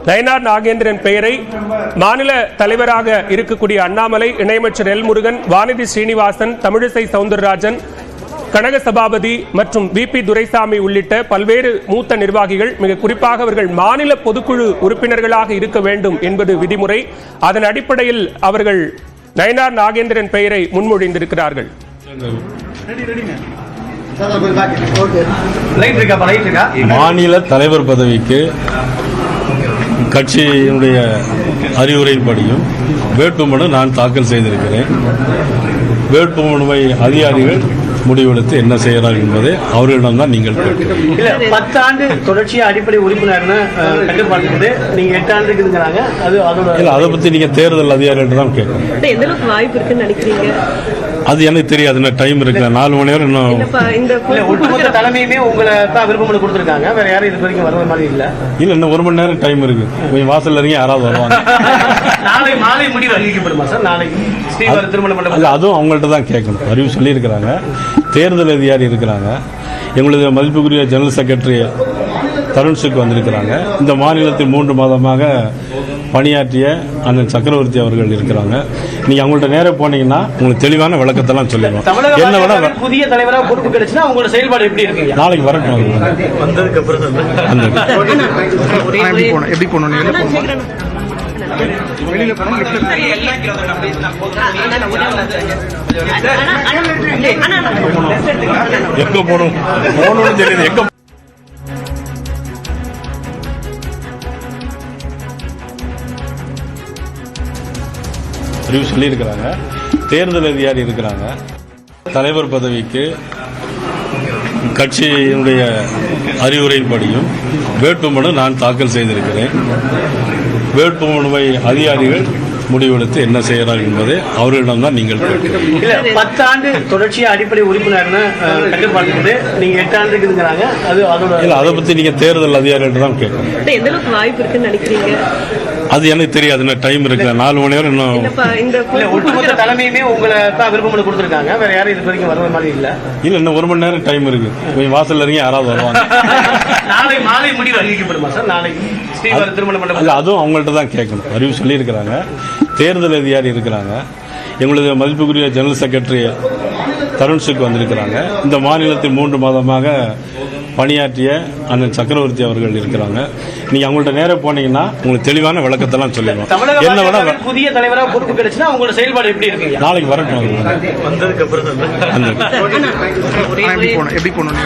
நயினார் நாகேந்திரன் பெயரை மாநில தலைவராக இருக்கக்கூடிய அண்ணாமலை, இணையமைச்சர் எல் முருகன், வானதி ஸ்ரீனிவாசன், தமிழிசை சவுந்தரராஜன், கனக சபாபதி மற்றும் VP துரைசாமி உள்ளிட்ட பல்வேறு மூத்த நிர்வாகிகள், மிக குறிப்பாக அவர்கள் மாநில பொதுக்குழு உறுப்பினர்களாக இருக்க வேண்டும் என்பது விதிமுறை. அதன் அடிப்படையில் அவர்கள் நயினார் நாகேந்திரன் பெயரை முன்மொழிந்திருக்கிறார்கள். மாநில தலைவர் பதவிக்கு கட்சியினுடைய அறிவுரைப்படியும் வேட்புமனு நான் தாக்கல் செய்திருக்கிறேன். வேட்புமனுவை அதிகாரிகள் முடிவெடுத்து என்ன செய்யறார் என்பதை அவர்களிடம் தான் நீங்கள் கேட்கிறீர்கள். 10 ஆண்டு தொடர்ச்சியா அடிப்படை உறுப்பினர்னு கட்டுப்பாடு, நீங்க 8 ஆண்டுக்கு இருக்கிறாங்க. அதை பத்தி நீங்க தேர்தல் அதிகாரிகள் தான் கேட்கணும். எந்த அளவுக்கு வாய்ப்பு இருக்குன்னு நினைக்கிறீங்க? அது எனக்கு தெரியாது. என்ன டைம் இருக்கு, 4 மணி நேரம் இன்னும். ஒட்டுமொத்த தலைமையுமே உங்களை தான் விருப்பம் கொடுத்துருக்காங்க. வேற யாரும் இது வரைக்கும் வர மாதிரி இல்ல. இன்னும் 1 மணி நேரம் டைம் இருக்கு. வாசல் இறங்கி யாராவது வருவாங்க. நாளை மாலை முடிவு அறிவிக்கப்படுமா சார்? நாளைக்கு ஸ்ரீவாரி திருமண மண்டபம். அதுவும் அவங்கள்ட்ட தான் கேட்கணும். அறிவு சொல்லி இருக்கிறாங்க. தேர்தல் அதிகாரி இருக்கிறாங்க. எங்களுடைய மதிப்புக்குரிய ஜெனரல் செக்ரட்டரி தருண்சுக்கு வந்திருக்கிறாங்க. இந்த மாநிலத்தில் 3 மாதமாக பணியாற்றிய அண்ணன் சக்கரவர்த்தி அவர்கள் இருக்கிறாங்க. நீங்க அவங்கள்ட்ட நேரம் போனீங்கன்னா உங்களுக்கு தெளிவான விளக்கத்தெல்லாம் சொல்லிடுவோம். என்ன விட புதிய தலைவராக பொறுப்பு கிடைச்சுன்னா உங்களோட செயல்பாடு எப்படி இருக்கு? நாளைக்கு வரட்டும். வந்ததுக்கு அப்புறம் எப்படி போனோம்? வெளியில போனோம். எங்க போகணும் போகணும்னு தெரியுது. எங்க சொல்லியிருக்கிறாங்க. தேர்தல் அதிகாரி இருக்கிறாங்க. தலைவர் பதவிக்கு கட்சியினுடைய அறிவுரைப்படியும் வேட்புமனு நான் தாக்கல் செய்திருக்கிறேன். வேட்புமனுவை அதிகாரிகள் முடிவெடுத்து என்ன செய்யறார் என்பதை அவர்களிடம் தான் நீங்கள் கேட்கிறீர்கள். 10 ஆண்டு தொடர்ச்சியா அடிப்படை உறுப்பினர்னு கட்டுப்பாடு, நீங்க 8 ஆண்டுக்கு இருக்கிறாங்க. அதை பத்தி நீங்க தேர்தல் அதிகாரிகள் தான் கேட்கணும். எந்த அளவுக்கு வாய்ப்பு இருக்குன்னு நினைக்கிறீங்க? அது எனக்கு தெரியாது. என்ன டைம் இருக்கு, 4 மணி நேரம் இன்னும். ஒட்டுமொத்த தலைமையுமே உங்களை தான் விருப்பம் கொடுத்துருக்காங்க. வேற யாரும் இது வரைக்கும் வர மாதிரி இல்ல. இன்னும் 1 மணி நேரம் டைம் இருக்கு. வாசல் இறங்கி யாராவது வருவாங்க. நாளை மாலை முடிவு அறிவிக்கப்படுமா சார்? நாளைக்கு ஸ்ரீவாரி திருமண மண்டபம். அதுவும் அவங்கள்ட்ட தான் கேட்கணும். அறிவு சொல்லி இருக்கிறாங்க. தேர்தல் அதிகாரி இருக்கிறாங்க. எங்களுடைய மதிப்புக்குரிய ஜெனரல் செக்ரட்டரி தருண்சுக்கு வந்திருக்கிறாங்க. இந்த மாநிலத்தில் 3 மாதமாக பணியாற்றிய அண்ணன் சக்கரவர்த்தி அவர்கள் இருக்கிறாங்க. நீங்க அவங்கள்ட்ட நேரம் போனீங்கன்னா உங்களுக்கு தெளிவான விளக்கத்தெல்லாம் சொல்லிடுவோம். என்ன விட புதிய தலைவராக பொறுப்பு கிடைச்சுன்னா உங்களோட செயல்பாடு எப்படி இருக்கு? நாளைக்கு வரட்டும். வந்ததுக்கு அப்புறம் எப்படி போனோம்?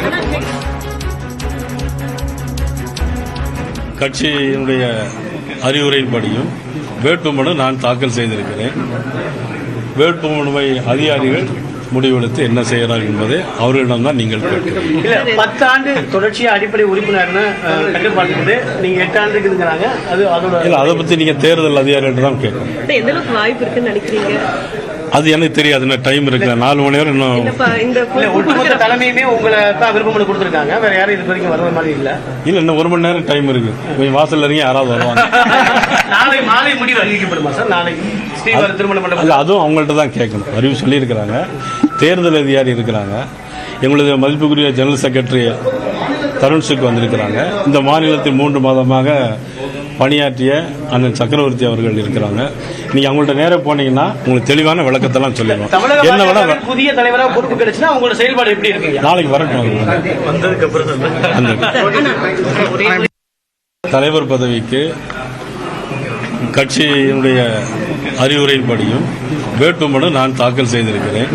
கட்சியினுடைய அறிவுரைப்படியும் வேட்புமனு நான் தாக்கல் செய்திருக்கிறேன். வேட்புமனுவை அதிகாரிகள் முடிவெடுத்து என்ன செய்யறார் என்பதை அவர்களிடம் தான் நீங்கள் கேட்கிறீர்கள். 10 ஆண்டு தொடர்ச்சியா அடிப்படை உறுப்பினர்னு கட்டுப்பாடு, நீங்க 8 ஆண்டுக்கு இருக்கிறாங்க. அதை பத்தி நீங்க தேர்தல் அதிகாரிகள் தான் கேட்கணும். எந்த அளவுக்கு வாய்ப்பு இருக்குன்னு நினைக்கிறீங்க? அது எனக்கு தெரியாது. என்ன டைம் இருக்கு, 4 மணி நேரம் இன்னும். ஒட்டுமொத்த தலைமையுமே உங்களை தான் விருப்பம் கொடுத்துருக்காங்க. வேற யாரும் இது வரைக்கும் வர மாதிரி இல்ல. இன்னும் 1 மணி நேரம் டைம் இருக்கு. வாசல் இறங்கி யாராவது வருவாங்க. நாளை மாலை முடிவு அறிவிக்கப்படுமா சார்? நாளைக்கு ஸ்ரீவாரி திருமண மண்டபம். அதுவும் அவங்கள்ட்ட தான் கேட்கணும். அறிவு சொல்லி இருக்கிறாங்க. தேர்தல் அதிகாரி இருக்கிறாங்க. எங்களுடைய மதிப்புக்குரிய ஜெனரல் செக்ரட்டரி தருண்சுக்கு வந்திருக்கிறாங்க. இந்த மாநிலத்தில் 3 மாதமாக பணியாற்றிய அண்ணன் சக்கரவர்த்தி அவர்கள் இருக்கிறாங்க. நீங்க அவங்கள்ட்ட நேரம் போனீங்கன்னா உங்களுக்கு தெளிவான விளக்கத்தெல்லாம் சொல்லிடுவோம். என்ன விட புதிய தலைவராக பொறுப்பு கிடைச்சுன்னா உங்களோட செயல்பாடு எப்படி இருக்கு? நாளைக்கு வரட்டும். வந்ததுக்கு அப்புறம் தலைவர் பதவிக்கு கட்சியினுடைய அறிவுரைப்படியும் வேட்புமனு நான் தாக்கல் செய்திருக்கிறேன்.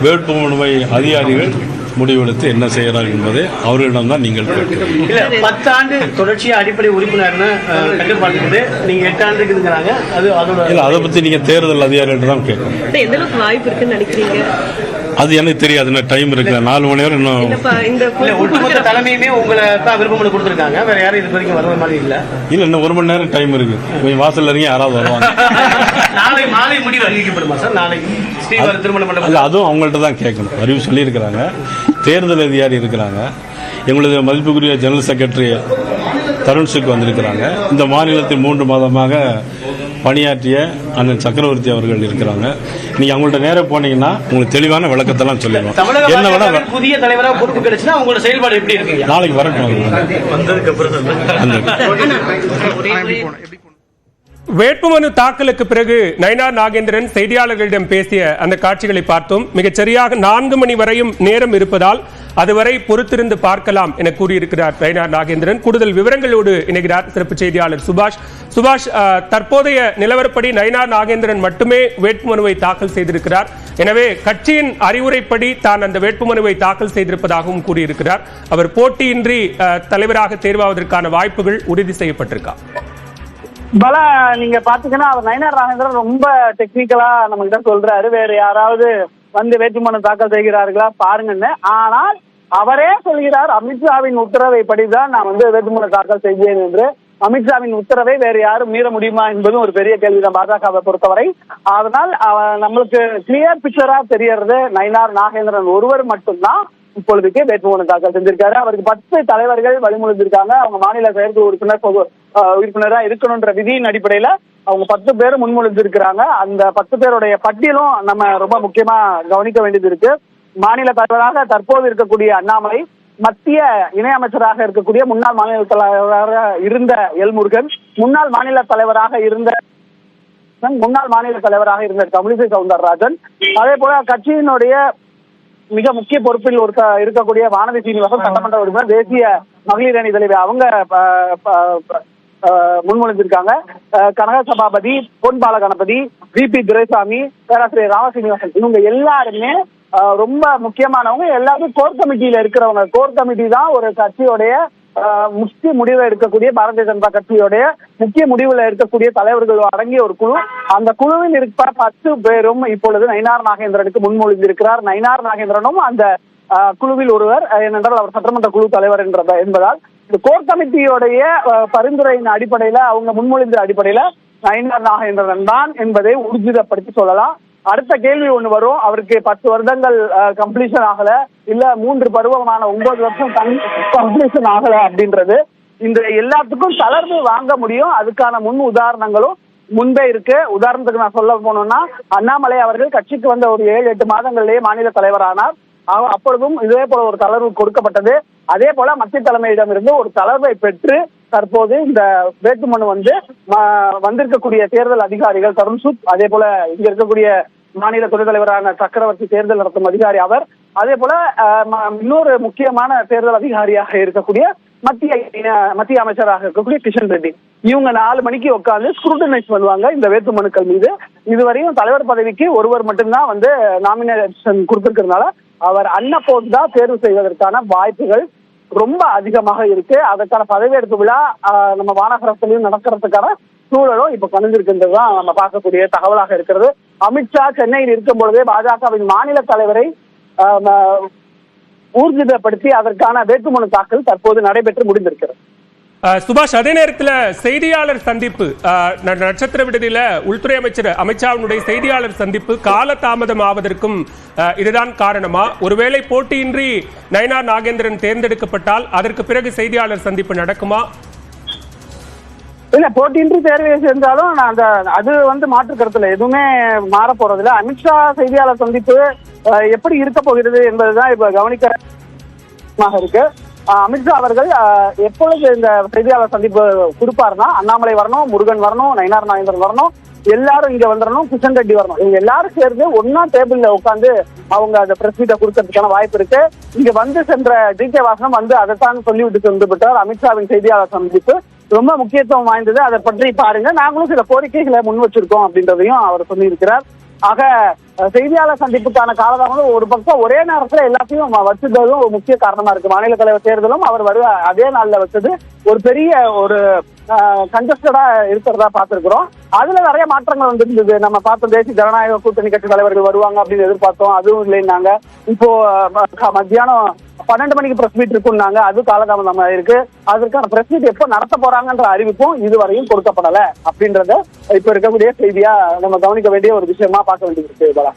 வேட்புமனுவை அதிகாரிகள் முடிவெடுத்து என்ன செய்யறார் என்பதை அவர்களிடம் தான் நீங்கள் கேட்கிறீர்கள். 10 ஆண்டு தொடர்ச்சியா அடிப்படை உறுப்பினர்னு கட்டுப்பாடு, நீங்க 8 ஆண்டுக்கு இருக்கிறாங்க. அதை பத்தி நீங்க தேர்தல் அதிகாரிகள் தான் கேட்கணும். எந்த அளவுக்கு வாய்ப்பு இருக்குன்னு நினைக்கிறீங்க? அது எனக்கு தெரியாது. என்ன டைம் இருக்கு, 4 மணி நேரம் இன்னும். ஒட்டுமொத்த தலைமையுமே உங்களை தான் விருப்பம் கொடுத்துருக்காங்க. வேற யாரும் இது வரைக்கும் வர மாதிரி இல்ல. இன்னும் 1 மணி நேரம் டைம் இருக்கு. வாசல் இறங்கி யாராவது வருவாங்க. நாளை மாலை முடிவு அறிவிக்கப்படுமா சார்? நாளைக்கு ஸ்ரீவாரி திருமண மண்டபம். அதுவும் அவங்கள்ட்ட தான் கேட்கணும். அறிவு சொல்லி இருக்கிறாங்க. தேர்தல் அதிகாரி இருக்கிறாங்க. எங்களுடைய மதிப்புக்குரிய ஜெனரல் செக்ரட்டரி தருண்சுக்கு வந்திருக்கிறாங்க. இந்த மாநிலத்தில் 3 மாதமாக பணியாற்றிய அண்ணன் சக்கரவர்த்தி அவர்கள் இருக்கிறாங்க. நீங்க அவங்கள்ட்ட நேரம் போனீங்கன்னா உங்களுக்கு தெளிவான விளக்கத்தெல்லாம் சொல்லிடுவோம். என்ன விட புதிய தலைவராக பொறுப்பு கிடைச்சுன்னா உங்களோட செயல்பாடு எப்படி இருக்கு? நாளைக்கு வரட்டும். வந்ததுக்கு அப்புறம் வேட்புமனு தாக்கலுக்கு பிறகு நயினார் நாகேந்திரன் செய்தியாளர்களிடம் பேசிய அந்த காட்சிகளை பார்த்தோம். மிகச் சரியாக 4 மணி வரையும் நேரம் இருப்பதால் அதுவரை பொறுத்திருந்து பார்க்கலாம் என கூறியிருக்கிறார் நயினார் நாகேந்திரன். கூடுதல் விவரங்களோடு இணைகிறார் சிறப்பு செய்தியாளர் சுபாஷ். சுபாஷ், தற்போதைய நிலவரப்படி நயினார் நாகேந்திரன் மட்டுமே வேட்புமனுவை தாக்கல் செய்திருக்கிறார். எனவே கட்சியின் அறிவுரைப்படி தான் அந்த வேட்புமனுவை தாக்கல் செய்திருப்பதாகவும் கூறியிருக்கிறார். அவர் போட்டியின்றி தலைவராக தேர்வாவதற்கான வாய்ப்புகள் உறுதி செய்யப்பட்டிருக்கா? பல நீங்க பாத்தீங்கன்னா அவர் நயினார் நாகேந்திரன் ரொம்ப டெக்னிக்கலா நம்ம கிட்ட சொல்றாரு, வேற யாராவது வந்து வேட்புமனு தாக்கல் செய்கிறார்களா பாருங்கன்னு. ஆனால் அவரே சொல்கிறார், அமித்ஷாவின் உத்தரவை படிதான் நான் வந்து வேட்புமனு தாக்கல் செய்வேன் என்று. அமித்ஷாவின் உத்தரவை வேற யாரும் மீற முடியுமா என்பதும் ஒரு பெரிய கேள்விதான் பாஜகவை பொறுத்தவரை. அதனால் நம்மளுக்கு கிளியர் பிக்சரா தெரியறது நயினார் நாகேந்திரன் ஒருவர் மட்டும்தான் இப்பொழுதுக்கு வேட்புமனு தாக்கல் செஞ்சிருக்காரு. அவருக்கு 10 தலைவர்கள் வழிமொழிஞ்சிருக்காங்க. அவங்க மாநில செயற்குழு உறுப்பினரா இருக்கணும்ன்ற விதியின் அடிப்படையில அவங்க 10 பேரும் முன்மொழிஞ்சிருக்கிறாங்க. அந்த 10 பேருடைய பட்டியலும் நம்ம ரொம்ப முக்கியமா கவனிக்க வேண்டியது இருக்கு. மாநில தலைவராக தற்போது இருக்கக்கூடிய அண்ணாமலை, மத்திய இணையமைச்சராக இருக்கக்கூடிய முன்னாள் மாநில தலைவராக இருந்த எல் முருகன், முன்னாள் மாநில தலைவராக இருந்த தமிழிசை சவுந்தரராஜன், அதே போல கட்சியினுடைய மிக முக்கிய பொறுப்பில் இருக்கக்கூடிய வானதி சீனிவாசன் சட்டமன்ற உறுப்பினர், தேசிய மகளிர் அணி தலைவர் அவங்க முன்மொழிஞ்சிருக்காங்க. கனக சபாபதி, பொன் பால கணபதி, விபி துரைசாமி, பேராசிரியர் ராமசீனிவாசன், இவங்க எல்லாருமே ரொம்ப முக்கியமானவங்க. எல்லாரும் கோர் கமிட்டியில இருக்கிறவங்க. கோர் கமிட்டி தான் ஒரு கட்சியோடைய முக்கிய முடிவை எடுக்கக்கூடிய, பாரதிய ஜனதா கட்சியோடைய முக்கிய முடிவுல இருக்கக்கூடிய தலைவர்கள் அடங்கிய ஒரு குழு. அந்த குழுவில் இருக்க 10 பேரும் இப்பொழுது நயினார் நாகேந்திரனுக்கு முன்மொழிந்திருக்கிறார். நயினார் நாகேந்திரனும் அந்த குழுவில் ஒருவர். ஏனென்றால் அவர் சட்டமன்ற குழு தலைவர் என்பதால் இந்த கோர் கமிட்டியோடைய பரிந்துரையின் அடிப்படையில, அவங்க முன்மொழிந்த அடிப்படையில நயினார் நாகேந்திரன் தான் என்பதை ஊர்ஜிதப்படுத்தி சொல்லலாம். அடுத்த கேள்வி ஒண்ணு வரும், அவருக்கு 10 வருடங்கள் கம்ப்ளீஷன் ஆகல, இல்ல 3 பருவமான 9 வருஷம் கம்ப்ளீஷன் ஆகல அப்படின்றது. இந்த எல்லாத்துக்கும் தளர்வு வாங்க முடியும். அதுக்கான முன் உதாரணங்களும் முன்பே இருக்கு. உதாரணத்துக்கு நான் சொல்ல போனோம்னா, அண்ணாமலை அவர்கள் கட்சிக்கு வந்த ஒரு 7-8 மாதங்களிலேயே மாநில தலைவரானார். அப்பொழுதும் இதே போல ஒரு தளர்வு கொடுக்கப்பட்டது. அதே போல மத்திய தலைமையிடம் இருந்து ஒரு தளர்வை பெற்று தற்போது இந்த வேட்புமனு வந்திருக்கக்கூடிய தேர்தல் அதிகாரிகள் தருண்சுக், அதே போல இங்க இருக்கக்கூடிய மாநில துணைத் தலைவரான சக்கரவர்த்தி தேர்தல் நடத்தும் அதிகாரி அவர், அதே போல இன்னொரு முக்கியமான தேர்தல் அதிகாரியாக இருக்கக்கூடிய மத்திய அமைச்சராக இருக்கக்கூடிய கிஷன் ரெட்டி, இவங்க 4 மணிக்கு உட்கார்ந்து ஸ்க்ரூட்டனைஸ் பண்ணுவாங்க இந்த வேட்புமனுக்கள் மீது. இதுவரையும் தலைவர் பதவிக்கு ஒருவர் மட்டும்தான் வந்து நாமினேஷன் கொடுத்திருக்கிறதுனால அவர் அன்னபோது தான் தேர்வு செய்வதற்கான வாய்ப்புகள் ரொம்ப அதிகமாக இருக்கு. அதற்கான பதவியேற்பு விழா நம்ம வானகரத்திலையும் நடக்கிறதுக்கான சூழலும் இப்ப கணிஞ்சிருக்கின்றதுதான் நம்ம பார்க்கக்கூடிய தகவலாக இருக்கிறது. அமித்ஷா சென்னையில் இருக்கும் பொழுதே பாஜகவின் மாநில தலைவரை ஊர்ஜிதப்படுத்தி அதற்கான வேட்புமனு தாக்கல் தற்போது நடைபெற்று முடிந்திருக்கிறது. சுபாஷ், அதே நேரத்தில் செய்தியாளர் சந்திப்பு, நட்சத்திர விடுதியில உள்துறை அமைச்சர் அமித்ஷாவினுடைய செய்தியாளர் சந்திப்பு காலதாமதம் ஆவதற்கும் இதுதான் காரணமா? ஒருவேளை போட்டியின்றி நயினார் நாகேந்திரன் தேர்ந்தெடுக்கப்பட்டால் அதற்கு பிறகு செய்தியாளர் சந்திப்பு நடக்குமா? இல்ல, போட்டியின்றி தேர்வை செஞ்சாலும் அது வந்து மாற்று கருத்துல எதுவுமே மாற போறதில்ல. அமித்ஷா செய்தியாளர் சந்திப்பு எப்படி இருக்க போகிறது என்பதுதான் இப்ப கவனிக்க இருக்கு. அமித்ஷா அவர்கள் எப்பொழுது இந்த செய்தியாளர் சந்திப்பு கொடுப்பாருன்னா, அண்ணாமலை வரணும், முருகன் வரணும், நயினார் நாகேந்திரன் வரணும், எல்லாரும் இங்க வந்துடணும், கிஷன் ரெட்டி வரணும். இவங்க எல்லாரும் சேர்ந்து ஒன்னா டேபிள்ல உட்காந்து அவங்க அந்த பிரஸ் மீட்டை கொடுக்கறதுக்கான வாய்ப்பு இருக்கு. இங்க வந்து சென்ற DK வாசனம் வந்து அதைத்தான் சொல்லிவிட்டு சென்று விட்டார். அமித்ஷாவின் செய்தியாளர் சந்திப்பு ரொம்ப முக்கியத்துவம் வாய்ந்தது, அதை பற்றி பாருங்க, நாங்களும் சில கோரிக்கைகளை முன் வச்சிருக்கோம் அப்படின்றதையும் அவர் சொல்லியிருக்கிறார். ஆக செய்தியாளர் சந்திப்புக்கான காலதாமதம் ஒரு பக்கம் ஒரே நேரத்துல எல்லாத்தையும் வச்சதும் ஒரு முக்கிய காரணமா இருக்கு. மாநில தலைவர் தேர்தலும் அவர் அதே நாள்ல வச்சது ஒரு பெரிய ஒரு கன்ஜஸ்டடா இருக்கிறதா பார்த்திருக்கிறோம். அதுல நிறைய மாற்றங்கள் வந்திருந்தது. நம்ம பார்த்தோம், தேசிய ஜனநாயக கூட்டணி கட்சி தலைவர்கள் வருவாங்க அப்படின்னு எதிர்பார்த்தோம், அதுவும் இல்லைன்னாங்க. இப்போ மத்தியானம் 12 மணிக்கு பிரஸ் மீட் இருக்குன்னாங்க, அது காலதாமதம் இருக்கு. அதற்கான பிரஸ் மீட் எப்போ நடத்த போறாங்கன்ற அறிவிப்பும் இதுவரையும் கொடுக்கப்படல அப்படின்றத இப்ப இருக்கக்கூடிய செய்தியா நம்ம கவனிக்க வேண்டிய ஒரு விஷயமா பார்க்க வேண்டியது இருக்கு.